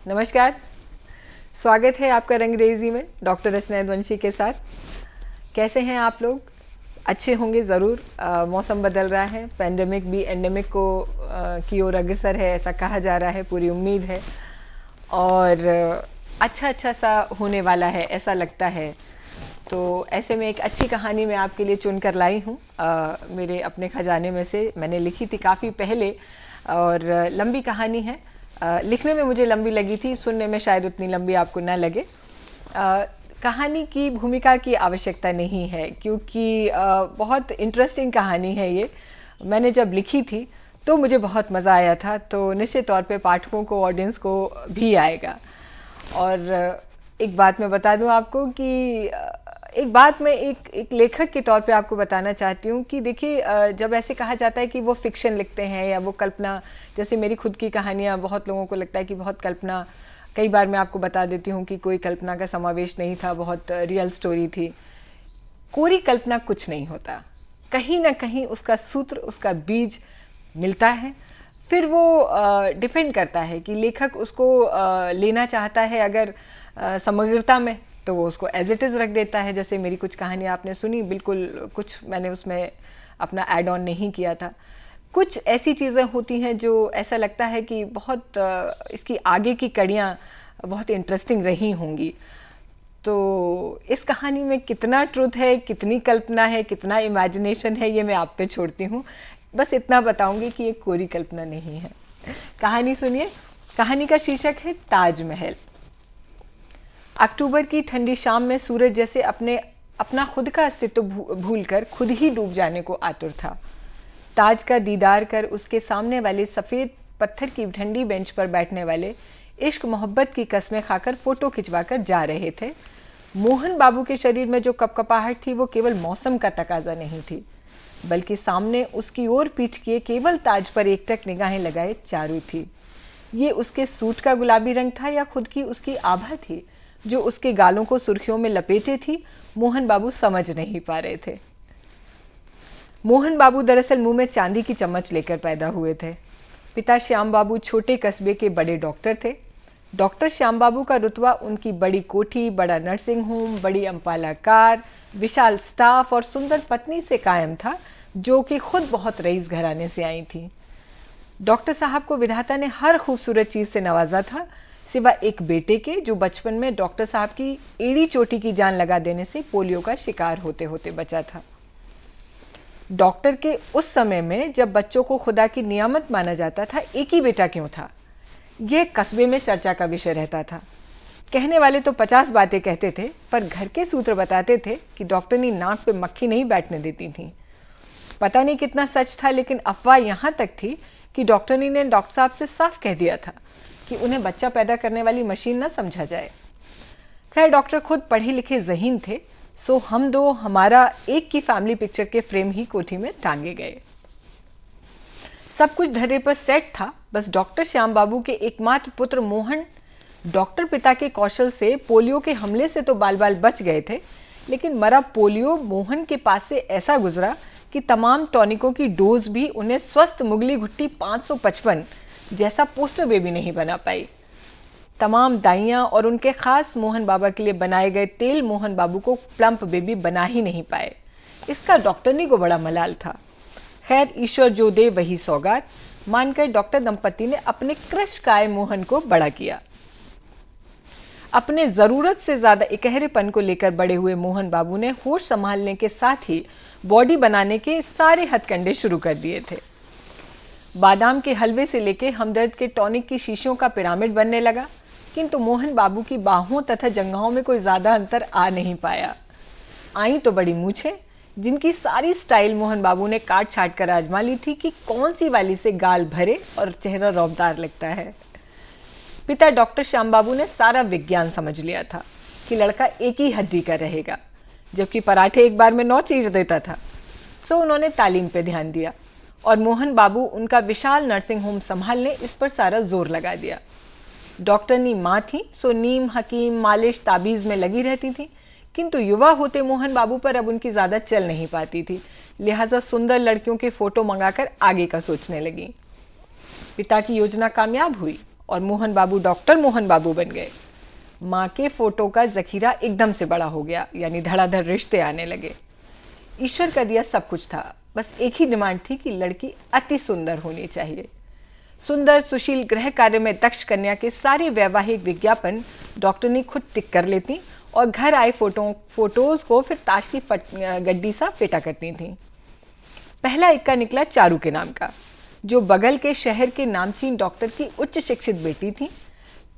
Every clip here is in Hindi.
नमस्कार, स्वागत है आपका रंगरेजी में डॉक्टर रचना यदुवंशी के साथ। कैसे हैं आप लोग? अच्छे होंगे ज़रूर। मौसम बदल रहा है, पैंडेमिक भी एंडेमिक को की ओर अग्रसर है, ऐसा कहा जा रहा है, पूरी उम्मीद है और अच्छा सा होने वाला है ऐसा लगता है। तो ऐसे में एक अच्छी कहानी मैं आपके लिए चुन कर लाई हूँ, मेरे अपने खजाने में से। मैंने लिखी थी काफ़ी पहले और लंबी कहानी है। लिखने में मुझे लंबी लगी थी, सुनने में शायद उतनी लंबी आपको ना लगे। कहानी की भूमिका की आवश्यकता नहीं है क्योंकि बहुत इंटरेस्टिंग कहानी है ये। मैंने जब लिखी थी तो मुझे बहुत मज़ा आया था, तो निश्चित तौर पे पाठकों को, ऑडियंस को भी आएगा। और एक बात मैं बता दूं आपको कि एक बात मैं एक लेखक के तौर पे आपको बताना चाहती हूँ कि देखिए, जब ऐसे कहा जाता है कि वो फिक्शन लिखते हैं या वो कल्पना, जैसे मेरी खुद की कहानियाँ, बहुत लोगों को लगता है कि बहुत कल्पना, कई बार मैं आपको बता देती हूँ कि कोई कल्पना का समावेश नहीं था, बहुत रियल स्टोरी थी। कोरी कल्पना कुछ नहीं होता, कहीं ना कहीं उसका सूत्र, उसका बीज मिलता है। फिर वो डिपेंड करता है कि लेखक उसको लेना चाहता है अगर समग्रता में, तो वो उसको एज इट इज़ रख देता है। जैसे मेरी कुछ कहानियाँ आपने सुनी, बिल्कुल कुछ मैंने उसमें अपना ऐड ऑन नहीं किया था। कुछ ऐसी चीज़ें होती हैं जो ऐसा लगता है कि बहुत इसकी आगे की कड़ियाँ बहुत इंटरेस्टिंग रही होंगी। तो इस कहानी में कितना ट्रुथ है, कितनी कल्पना है, कितना इमेजिनेशन है, ये मैं आप पे छोड़ती हूँ। बस इतना बताऊंगी कि ये कोरी कल्पना नहीं है। कहानी सुनिए। कहानी का शीर्षक है ताजमहल। अक्टूबर की ठंडी शाम में सूरज जैसे अपना खुद का अस्तित्व भूलकर खुद ही डूब जाने को आतुर था। ताज का दीदार कर उसके सामने वाले सफ़ेद पत्थर की ठंडी बेंच पर बैठने वाले इश्क मोहब्बत की कस्में खाकर फोटो खिंचवाकर जा रहे थे। मोहन बाबू के शरीर में जो कपकपाहट थी वो केवल मौसम का तकाजा नहीं थी, बल्कि सामने उसकी ओर पीठ किए केवल ताज पर एकटक निगाहें लगाए चारू थी। ये उसके सूट का गुलाबी रंग था या खुद की उसकी आभा थी जो उसके गालों को सुर्खियों में लपेटे थी, मोहन बाबू समझ नहीं पा रहे थे। मोहन बाबू दरअसल मुंह में चांदी की चम्मच लेकर पैदा हुए थे। पिता श्याम बाबू छोटे कस्बे के बड़े डॉक्टर थे। डॉक्टर श्याम बाबू का रुतबा उनकी बड़ी कोठी, बड़ा नर्सिंग होम, बड़ी अम्पाला कार, विशाल स्टाफ और सुंदर पत्नी से कायम था, जो कि खुद बहुत रईस घराने से आई थी। डॉक्टर साहब को विधाता ने हर खूबसूरत चीज़ से नवाजा था, सिवा एक बेटे के जो बचपन में डॉक्टर साहब की एड़ी चोटी की जान लगा देने से पोलियो का शिकार होते होते बचा था। डॉक्टर के उस समय में जब बच्चों को खुदा की नियामत माना जाता था, एक ही बेटा क्यों था, यह कस्बे में चर्चा का विषय रहता था। कहने वाले तो 50 बातें कहते थे, पर घर के सूत्र बताते थे कि डॉक्टरनी नाक पे मक्खी नहीं बैठने देती थी। पता नहीं कितना सच था, लेकिन अफवाह यहाँ तक थी कि डॉक्टरनी ने डॉक्टर साहब से साफ कह दिया था कि उन्हें बच्चा पैदा करने वाली मशीन न समझा जाए। खैर, डॉक्टर खुद पढ़े लिखे ज़हीन थे, सो हम दो हमारा एक की फैमिली पिक्चर के फ्रेम ही कोठी में टांगे गए। सब कुछ ढर्रे पर सेट था, बस डॉक्टर श्याम बाबू के एकमात्र पुत्र मोहन डॉक्टर पिता के कौशल से पोलियो के हमले से तो बाल बाल बच गए थे, लेकिन मरा पोलियो मोहन के पास से ऐसा गुजरा कि तमाम टॉनिकों की डोज भी उन्हें स्वस्थ मुगली घुट्टी 555 जैसा पोस्टर बेबी नहीं बना पाई। तमाम दाइयाँ और उनके खास मोहन बाबा के लिए बनाए गए तेल मोहन बाबू को प्लम्प बेबी बना ही नहीं पाए। इसका डॉक्टरनी को बड़ा मलाल था। खैर, ईश्वर जो दे वही सौगात मानकर डॉक्टर दंपति ने अपने कृशकाय मोहन को बड़ा किया। अपने ज़रूरत से ज़्यादा इकहरेपन को लेकर बड़े हुए मोहन बाबू ने होश संभालने के साथ ही बॉडी बनाने के सारे हथकंडे शुरू कर दिए थे। बादाम के हलवे से लेके हमदर्द के टॉनिक की शीशियों का पिरामिड बनने लगा, किंतु मोहन बाबू की बाहों तथा जंघाओं में कोई ज़्यादा अंतर आ नहीं पाया। आई तो बड़ी मूछें, जिनकी सारी स्टाइल मोहन बाबू ने काट छाट कर आजमा ली थी कि कौन सी वाली से गाल भरे और चेहरा रौबदार लगता है। पिता डॉक्टर श्याम बाबू ने सारा विज्ञान समझ लिया था कि लड़का एक ही हड्डी का रहेगा, जबकि पराठे एक बार में 9 चीर देता था। सो उन्होंने तालीम पे ध्यान दिया और मोहन बाबू उनका विशाल नर्सिंग होम संभालने इस पर सारा जोर लगा दिया। डॉक्टरनी माँ थी, सो नीम, हकीम, मालिश, ताबीज़ में लगी रहती थी, किंतु युवा होते मोहन बाबू पर अब उनकी ज़्यादा चल नहीं पाती थी, लिहाजा सुंदर लड़कियों के फ़ोटो मंगाकर आगे का सोचने लगी। पिता की योजना कामयाब हुई और मोहन बाबू डॉक्टर मोहन बाबू बन गए। माँ के फोटो का जखीरा एकदम से बड़ा हो गया, यानी धड़ाधड़ रिश्ते आने लगे। ईश्वर का दिया सब कुछ था, बस एक ही डिमांड थी कि लड़की अति सुंदर होनी चाहिए। सुंदर, सुशील, गृह कार्य में दक्ष कन्या के सारे वैवाहिक विज्ञापन डॉक्टरनी खुद टिक कर लेती और घर आए फोटोज को फिर ताश की गड्डी सा फेटा करती थी। पहला इक्का निकला चारू के नाम का, जो बगल के शहर के नामचीन डॉक्टर की उच्च शिक्षित बेटी थी।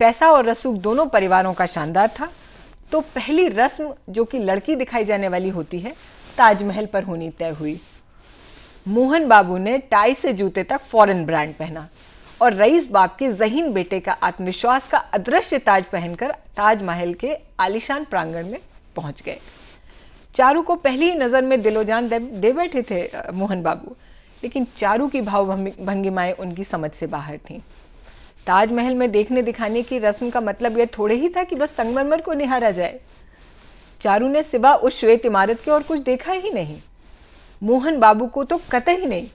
पैसा और रसूख दोनों परिवारों का शानदार था। तो पहली रस्म जो कि लड़की दिखाई जाने वाली होती है, ताजमहल पर होनी तय हुई। मोहन बाबू ने टाई से जूते तक फॉरेन ब्रांड पहना और रईस बाप के ज़हीन बेटे का आत्मविश्वास का अदृश्य ताज पहनकर ताजमहल के आलीशान प्रांगण में पहुंच गए। चारू को पहली नज़र में दिलोजान दे बैठे थे मोहन बाबू, लेकिन चारू की भाव भंगिमाएं उनकी समझ से बाहर थीं। ताजमहल में देखने दिखाने की रस्म का मतलब यह थोड़े ही था कि बस संगमरमर को निहारा जाए। चारू ने सिवा उस श्वेत इमारत के और कुछ देखा ही नहीं। मोहन बाबू को तो कतई नहीं।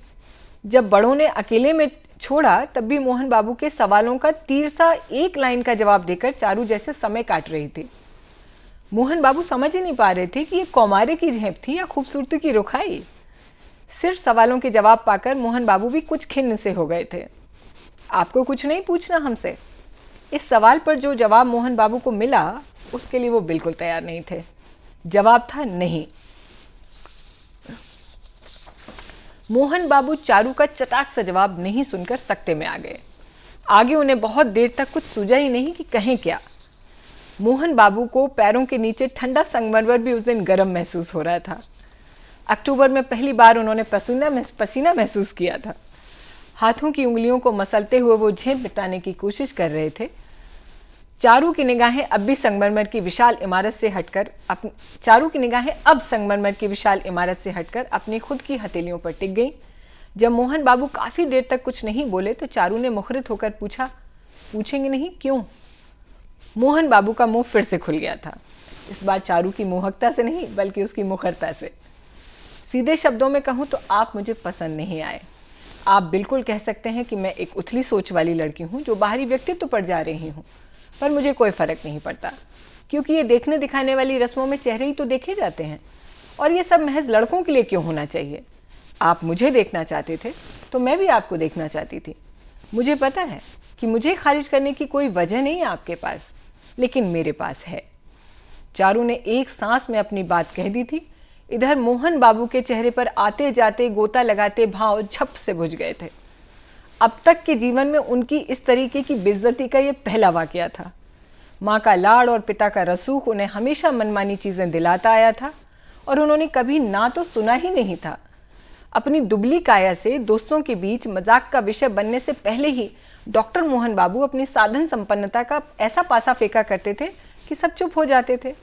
जब बड़ों ने अकेले में छोड़ा तब भी मोहन बाबू के सवालों का तीर सा एक लाइन का जवाब देकर चारू जैसे समय काट रही थी। मोहन बाबू समझ ही नहीं पा रहे थे कि ये कौमारे की झेप थी या खूबसूरती की रुखाई। सिर्फ सवालों के जवाब पाकर मोहन बाबू भी कुछ खिन्न से हो गए थे। आपको कुछ नहीं पूछना हमसे? इस सवाल पर जो जवाब मोहन बाबू को मिला उसके लिए वो बिल्कुल तैयार नहीं थे। जवाब था नहीं। मोहन बाबू चारू का चटाक सा जवाब नहीं सुनकर सकते में आ गए। आगे उन्हें बहुत देर तक कुछ सूझा ही नहीं कि कहें क्या। मोहन बाबू को पैरों के नीचे ठंडा संगमरमर भी उस दिन गर्म महसूस हो रहा था। अक्टूबर में पहली बार उन्होंने पसीना महसूस किया था। हाथों की उंगलियों को मसलते हुए वो झेप मिटाने की कोशिश कर रहे थे। चारू की निगाहें अब संगमरमर की विशाल इमारत से हटकर अपनी खुद की हथेलियों पर टिक गईं। जब मोहन बाबू काफी देर तक कुछ नहीं बोले तो चारू ने मुखरित होकर पूछा, पूछेंगे नहीं? क्यों? मोहन बाबू का मुंह फिर से खुल गया था। इस बार चारू की मोहकता से नहीं बल्कि उसकी मुखरता से। सीधे शब्दों में कहूँ तो आप मुझे पसंद नहीं आए। आप बिल्कुल कह सकते हैं कि मैं एक उथली सोच वाली लड़की हूँ जो बाहरी व्यक्तित्व पर जा रही हूँ, पर मुझे कोई फर्क नहीं पड़ता, क्योंकि ये देखने दिखाने वाली रस्मों में चेहरे ही तो देखे जाते हैं और ये सब महज लड़कों के लिए क्यों होना चाहिए? आप मुझे देखना चाहते थे तो मैं भी आपको देखना चाहती थी। मुझे पता है कि मुझे खारिज करने की कोई वजह नहीं है आपके पास, लेकिन मेरे पास है। चारू ने एक सांस में अपनी बात कह दी थी। इधर मोहन बाबू के चेहरे पर आते जाते गोता लगाते भाव झप से बुझ गए थे। अब तक के जीवन में उनकी इस तरीके की बेइज्जती का ये पहला वाकया था। माँ का लाड़ और पिता का रसूख उन्हें हमेशा मनमानी चीजें दिलाता आया था और उन्होंने कभी ना तो सुना ही नहीं था। अपनी दुबली काया से दोस्तों के बीच मजाक का विषय बनने से पहले ही डॉक्टर मोहन बाबू अपनी साधन संपन्नता का ऐसा पासा फेंका करते थे कि सब चुप हो जाते थे।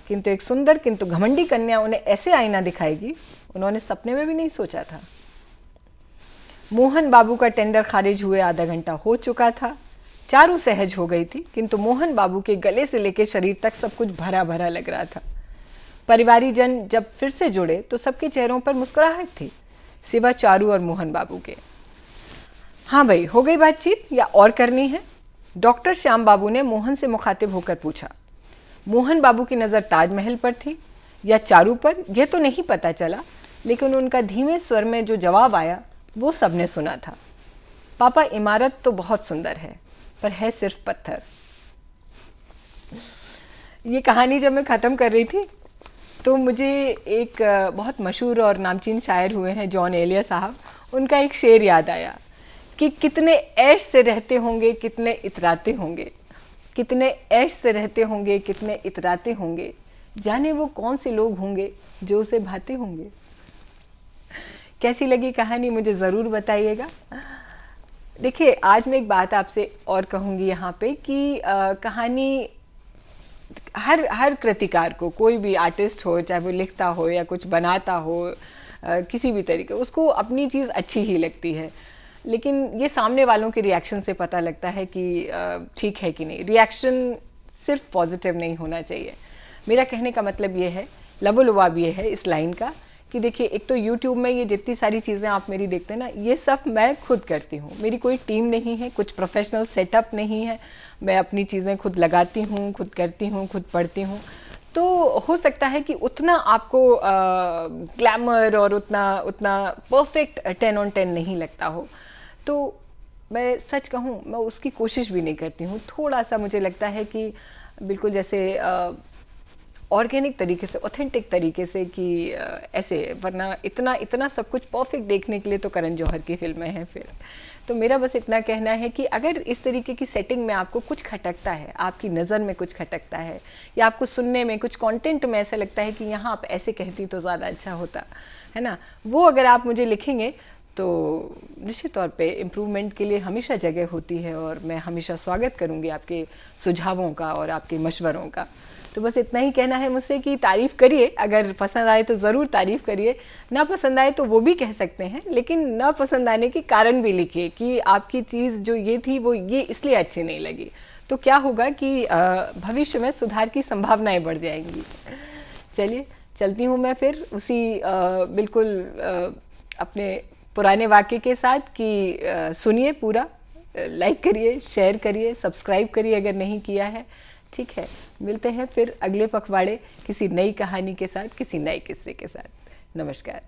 किंतु एक सुंदर किंतु घमंडी कन्या उन्हें ऐसे आईना दिखाएगी, उन्होंने सपने में भी नहीं सोचा था। मोहन बाबू का टेंडर खारिज हुए आधा घंटा हो चुका था। चारू सहज हो गई थी, किंतु मोहन बाबू के गले से लेकर शरीर तक सब कुछ भरा भरा लग रहा था। परिवारी जन जब फिर से जुड़े तो सबके चेहरों पर मुस्कुराहट थी, सिवा चारू और मोहन बाबू के। हाँ भाई, हो गई बातचीत या और करनी है? डॉक्टर श्याम बाबू ने मोहन से मुखातिब होकर पूछा। मोहन बाबू की नज़र ताजमहल पर थी या चारू पर, यह तो नहीं पता चला, लेकिन उनका धीमे स्वर में जो जवाब आया वो सबने सुना था। पापा, इमारत तो बहुत सुंदर है, पर है सिर्फ पत्थर। ये कहानी जब मैं ख़त्म कर रही थी तो मुझे एक बहुत मशहूर और नामचीन शायर हुए हैं जॉन एलिया साहब, उनका एक शेर याद आया कि कितने ऐश से रहते होंगे, कितने इतराते होंगे, कितने ऐश से रहते होंगे, कितने इतराते होंगे, जाने वो कौन से लोग होंगे जो उसे भाते होंगे। कैसी लगी कहानी मुझे ज़रूर बताइएगा। देखिए, आज मैं एक बात आपसे और कहूँगी यहाँ पे कि कहानी हर कृतिकार को, कोई भी आर्टिस्ट हो, चाहे वो लिखता हो या कुछ बनाता हो, किसी भी तरीके, उसको अपनी चीज़ अच्छी ही लगती है, लेकिन ये सामने वालों के रिएक्शन से पता लगता है कि ठीक है कि नहीं। रिएक्शन सिर्फ पॉजिटिव नहीं होना चाहिए। मेरा कहने का मतलब ये है, लबोलुबाब ये है इस लाइन का कि देखिए, एक तो यूट्यूब में ये जितनी सारी चीज़ें आप मेरी देखते हैं ना, ये सब मैं खुद करती हूँ। मेरी कोई टीम नहीं है, कुछ प्रोफेशनल सेटअप नहीं है। मैं अपनी चीज़ें खुद लगाती हूँ, खुद करती हूँ, खुद पढ़ती हूँ। तो हो सकता है कि उतना आपको ग्लैमर और उतना उतना परफेक्ट 10 on 10 नहीं लगता हो। तो मैं सच कहूँ, मैं उसकी कोशिश भी नहीं करती हूँ। थोड़ा सा मुझे लगता है कि बिल्कुल जैसे ऑर्गेनिक तरीके से, ऑथेंटिक तरीके से, कि ऐसे, वरना इतना इतना सब कुछ परफेक्ट देखने के लिए तो करण जौहर की फिल्में हैं फिर। तो मेरा बस इतना कहना है कि अगर इस तरीके की सेटिंग में आपको कुछ खटकता है, आपकी नज़र में कुछ खटकता है, या आपको सुनने में, कुछ कंटेंट में ऐसा लगता है कि यहाँ आप ऐसे कहती तो ज़्यादा अच्छा होता है ना, वो अगर आप मुझे लिखेंगे तो निश्चित तौर पे इम्प्रूवमेंट के लिए हमेशा जगह होती है, और मैं हमेशा स्वागत करूँगी आपके सुझावों का और आपके मशवरों का। तो बस इतना ही कहना है मुझसे कि तारीफ़ करिए, अगर पसंद आए तो ज़रूर तारीफ़ करिए, ना पसंद आए तो वो भी कह सकते हैं, लेकिन ना पसंद आने के कारण भी लिखिए कि आपकी चीज़ जो ये थी वो ये इसलिए अच्छी नहीं लगी। तो क्या होगा कि भविष्य में सुधार की संभावनाएं बढ़ जाएंगी। चलिए, चलती हूँ मैं फिर उसी बिल्कुल अपने पुराने वाक्य के साथ कि सुनिए पूरा, लाइक करिए, शेयर करिए, सब्सक्राइब करिए अगर नहीं किया है। ठीक है, मिलते हैं फिर अगले पखवाड़े किसी नई कहानी के साथ, किसी नए किस्से के साथ। नमस्कार।